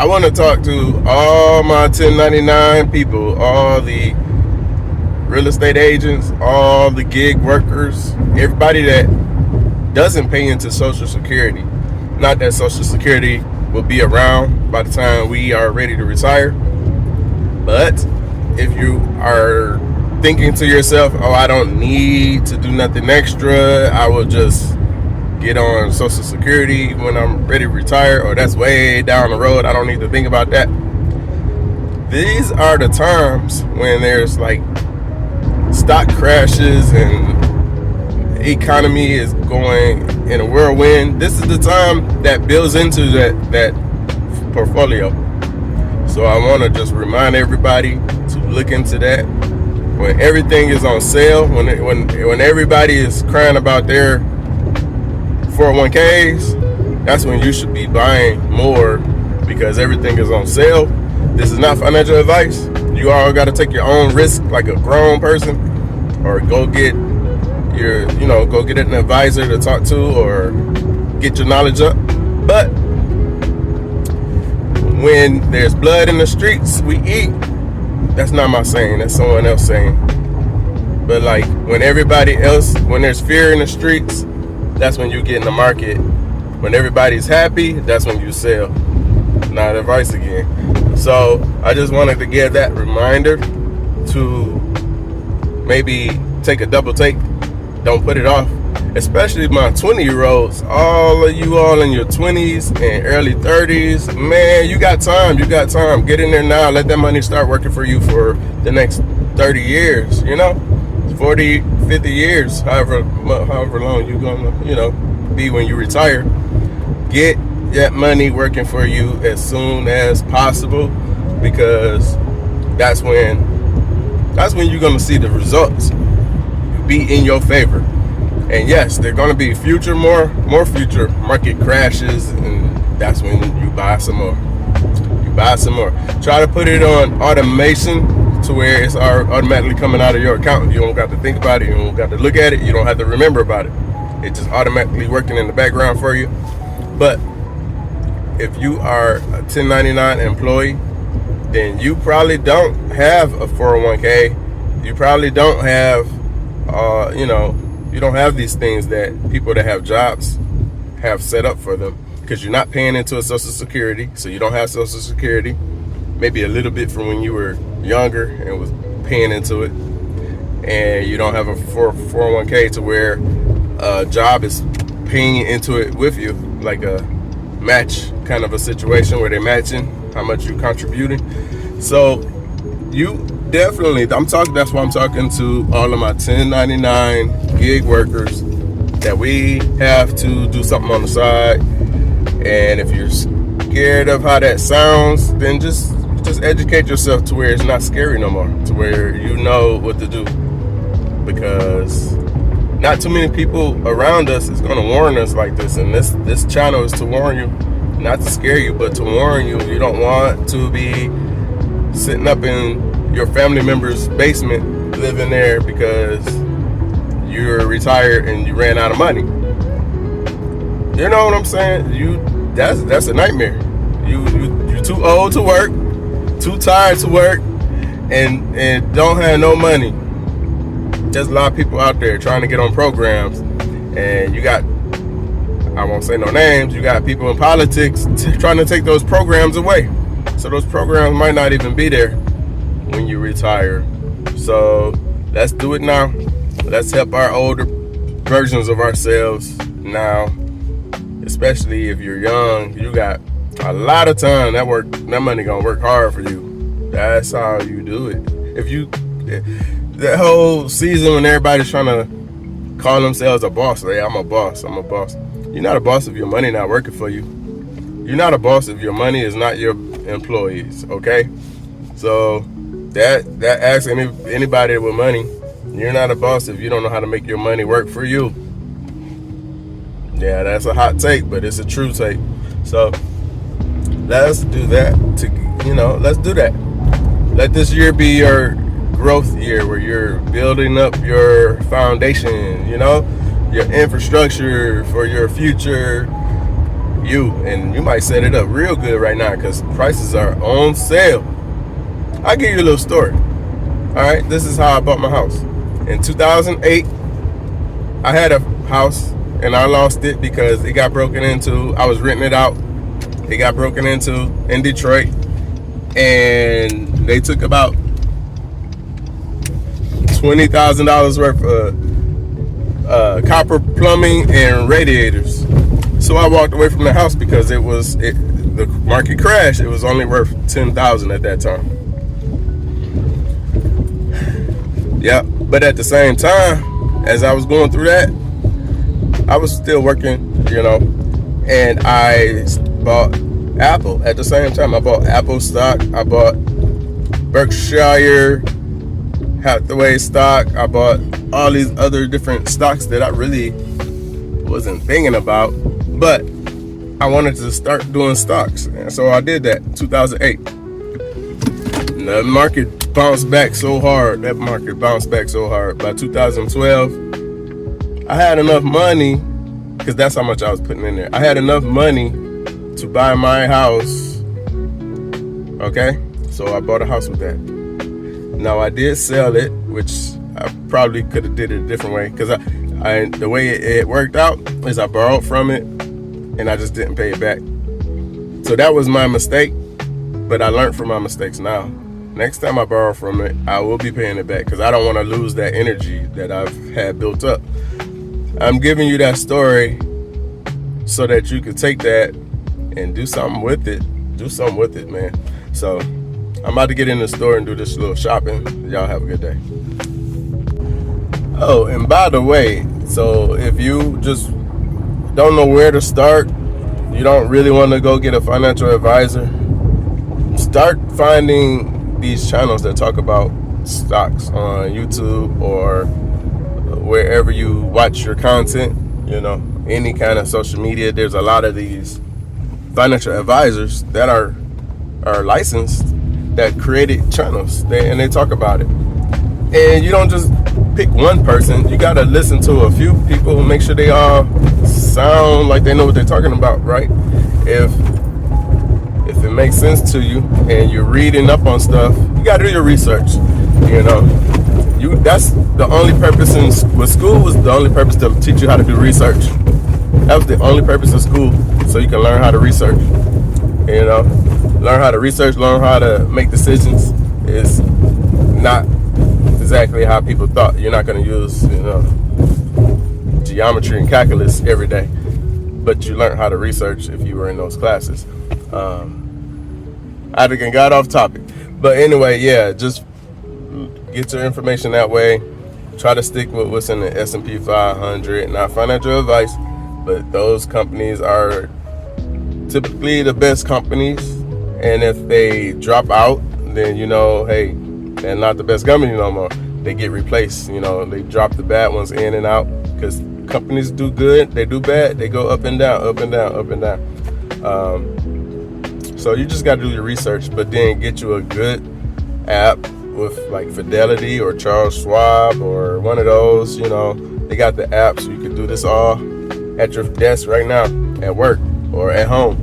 I want to talk to all my 1099 people, all the real estate agents, all the gig workers, everybody that doesn't pay into Social Security. Not that Social Security will be around by the time we are ready to retire, but if you are thinking to yourself, oh, I don't need to do nothing extra, I will just get on Social Security when I'm ready to retire, or that's way down the road, I don't need to think about that. These are the times when there's like stock crashes and economy is going in a whirlwind. This is the time that builds into that portfolio. So I want to just remind everybody to look into that. When everything is on sale, when everybody is crying about their 401ks, that's when you should be buying more, because everything is on sale. This is not financial advice. You all got to take your own risk like a grown person, or go get an advisor to talk to, or get your knowledge up. But when there's blood in the streets, we eat. That's not my saying, that's someone else saying. But like when there's fear in the streets, that's when you get in the market. When everybody's happy, that's when you sell. Not advice again. So I just wanted to give that reminder to maybe take a double take. Don't put it off. Especially my 20-year-olds. All of you all in your 20s and early 30s. Man, you got time. Get in there now. Let that money start working for you for the next 30 years. 40, 50 years. However long you're going to, be when you retire. Get that money working for you as soon as possible, because that's when you're going to see the results be in your favor. And yes, there are going to be more future market crashes, and that's when you buy some more. Try to put it on automation to where it's automatically coming out of your account. You don't got to think about it. You don't got to look at it. You don't have to remember about it. It's just automatically working in the background for you. But if you are a 1099 employee, then you probably don't have a 401k. You probably don't have, you don't have these things that people that have jobs have set up for them, because you're not paying into a Social Security, so you don't have Social Security. Maybe a little bit from when you were younger and was paying into it, and you don't have a 401k to where a job is paying into it with you, like a match kind of a situation where they're matching how much you contributing. So you definitely, that's why I'm talking to all of my 1099 gig workers, that we have to do something on the side. And if you're scared of how that sounds, then just educate yourself to where it's not scary no more, to where you know what to do. Because not too many people around us is going to warn us like this, and this channel is to warn you, not to scare you, but to warn you. You don't want to be sitting up in your family member's basement living there because you're retired and you ran out of money. You know what I'm saying? That's a nightmare. You're too old to work, too tired to work, and don't have no money. There's a lot of people out there trying to get on programs, and you got, I won't say no names, you got people in politics trying to take those programs away. So those programs might not even be there when you retire. So let's do it now. Let's help our older versions of ourselves now. Especially if you're young, you got a lot of time. That money gonna work hard for you. That's how you do it. That whole season when everybody's trying to call themselves a boss, like, I'm a boss. You're not a boss if your money not working for you. You're not a boss if your money is not your employees, okay? So that asks anybody with money, you're not a boss if you don't know how to make your money work for you. Yeah, that's a hot take, but it's a true take. So let's do that. Let's do that. Let this year be your growth year, where you're building up your foundation, your infrastructure for your future. you, and you might set it up real good right now because prices are on sale. I'll give you a little story. All right, this is how I bought my house. In 2008, I had a house and I lost it because it got broken into. I was renting it out. It got broken into in Detroit, and they took about $20,000 worth of copper plumbing and radiators. So I walked away from the house because the market crashed. It was only worth $10,000 at that time. Yeah, but at the same time, as I was going through that, I was still working, and I bought Apple at the same time. I bought Apple stock. I bought Berkshire Hathaway stock. I bought all these other different stocks that I really wasn't thinking about, but I wanted to start doing stocks, and so I did that in 2008. And the market bounced back so hard. That market bounced back so hard. By 2012, I had enough money, because that's how much I was putting in there. I had enough money to buy my house. Okay, so I bought a house with that. Now I did sell it, which I probably could have did it a different way, because the way it worked out is I borrowed from it and I just didn't pay it back. So that was my mistake, but I learned from my mistakes now. Next time I borrow from it, I will be paying it back because I don't want to lose that energy that I've had built up. I'm giving you that story so that you can take that and do something with it. Do something with it, man. So I'm about to get in the store and do this little shopping. Y'all have a good day. Oh, and by the way, so if you just don't know where to start, you don't really want to go get a financial advisor, start finding these channels that talk about stocks on YouTube or wherever you watch your content, any kind of social media. There's a lot of these financial advisors that are licensed, that created channels, and they talk about it. And you don't just pick one person. You got to listen to a few people and make sure they all sound like they know what they're talking about, right? If it makes sense to you and you're reading up on stuff, you got to do your research. That's the only purpose with school was the only purpose to teach you how to do research. That was the only purpose of school, so you can learn how to research. Learn how to research, learn how to make decisions. Is not exactly how people thought. You're not going to use, geometry and calculus every day, but you learn how to research if you were in those classes. I got off topic, but anyway, yeah, just get your information that way. Try to stick with what's in the S&P 500. Not financial advice, but those companies are typically the best companies, and if they drop out, then hey, they're not the best company no more. They get replaced. They drop the bad ones in and out, because companies do good, they do bad, they go up and down, up and down, up and down. So you just got to do your research, but then get you a good app with like Fidelity or Charles Schwab or one of those. They got the app, so you can do this all at your desk right now, at work or at home.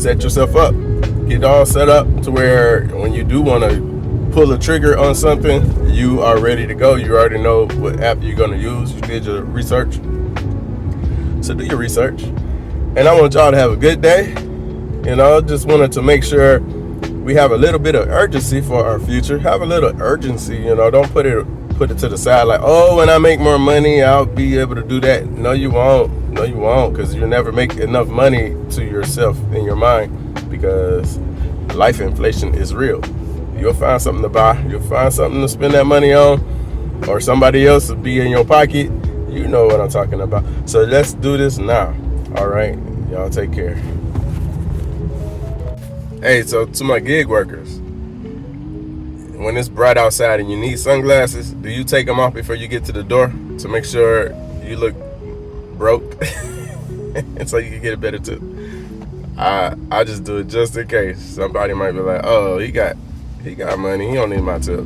Set yourself up, get all set up to where when you do want to pull a trigger on something, you are ready to go. You already know what app you're going to use. You did your research. So do your research. And I want y'all to have a good day. Just wanted to make sure we have a little bit of urgency for our future. Have a little urgency, don't put it to the side like, oh, when I make more money, I'll be able to do that. No, you won't. No, you won't, because you'll never make enough money to yourself in your mind, because life inflation is real. You'll find something to buy. You'll find something to spend that money on, or somebody else will be in your pocket. You know what I'm talking about. So let's do this now. All right. Y'all take care. Hey, so to my gig workers, when it's bright outside and you need sunglasses, do you take them off before you get to the door to make sure you look broke and so you can get a better tip? I just do it just in case. Somebody might be like, oh, he got money, he don't need my tip.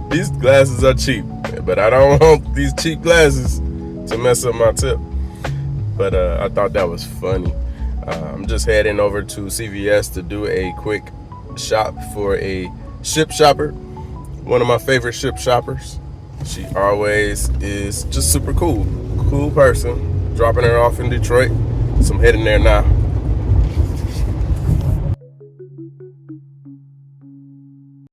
These glasses are cheap, but I don't want these cheap glasses to mess up my tip. But I thought that was funny. I'm just heading over to CVS to do a quick shop for a ship shopper. One of my favorite ship shoppers. She always is just super cool. Cool person. Dropping her off in Detroit. So I'm heading there now.